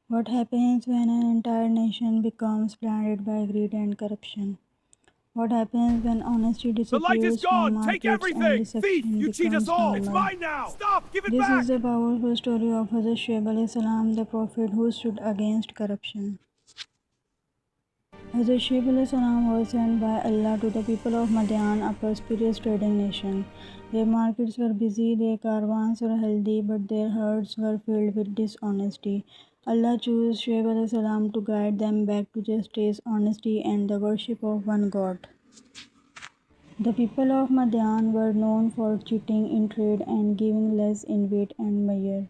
What happens when an entire nation becomes blinded by greed and corruption? What happens when honesty The light is disappears from gone! Take markets and everything! Thief! deception You cheat us becomes all! It's normal? mine now! Stop! Give it This back! is the powerful story of Hazrat Sha'ib alayhi salam, the prophet who stood against corruption. Hazrat Sha'ib alayhi salam was sent by Allah to the people of Madyan, a prosperous trading nation. Their markets were busy, their caravans were healthy, but their hearts were filled with dishonesty. Allah chose Sha'ib alayhi salam to guide them back to justice, honesty, and the worship of one God. The people of Madyan were known for cheating in trade and giving less in weight and measure.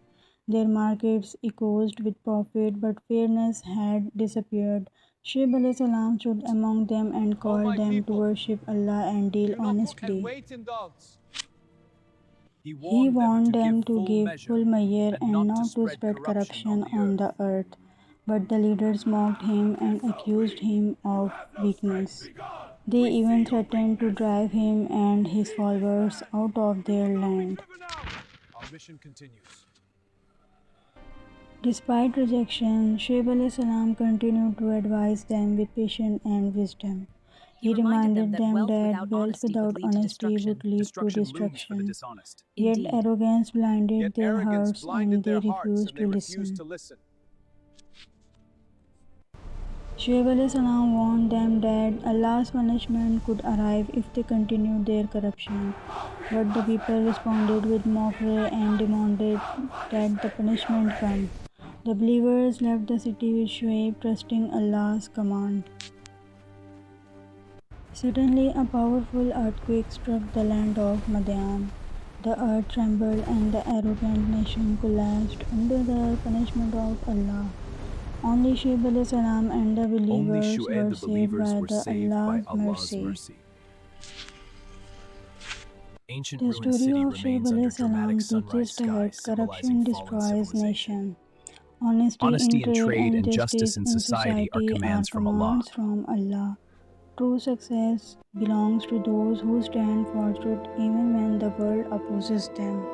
Their markets echoed with profit, but fairness had disappeared. Sha'ib alayhi salam stood among them and called them to worship Allah and deal honestly. He warned them to give full measure and not to spread corruption on the earth. But the leaders mocked him and accused him of weakness. They even threatened to drive him and his followers out of their land. Our mission continues. Despite rejection, Sha'ib alayhi salam continued to advise them with patience and wisdom. He reminded them that wealth without honesty would lead to destruction. Yet arrogance blinded their hearts and they refused to listen. Sha'ib alayhi salam warned them that Allah's punishment could arrive if they continued their corruption. But the people responded with mockery and demanded that the punishment come. The believers left the city with Shu'aib, trusting Allah's command. Suddenly, a powerful earthquake struck the land of Madyan. The earth trembled and the arrogant nation collapsed under the punishment of Allah. Only Sha'ib alayhi salam and the believers were saved by Allah's mercy. The story of Sha'ib alayhi salam teaches that corruption destroys nations. Honesty in trade and justice in society are commands from Allah. True success belongs to those who stand for truth even when the world opposes them.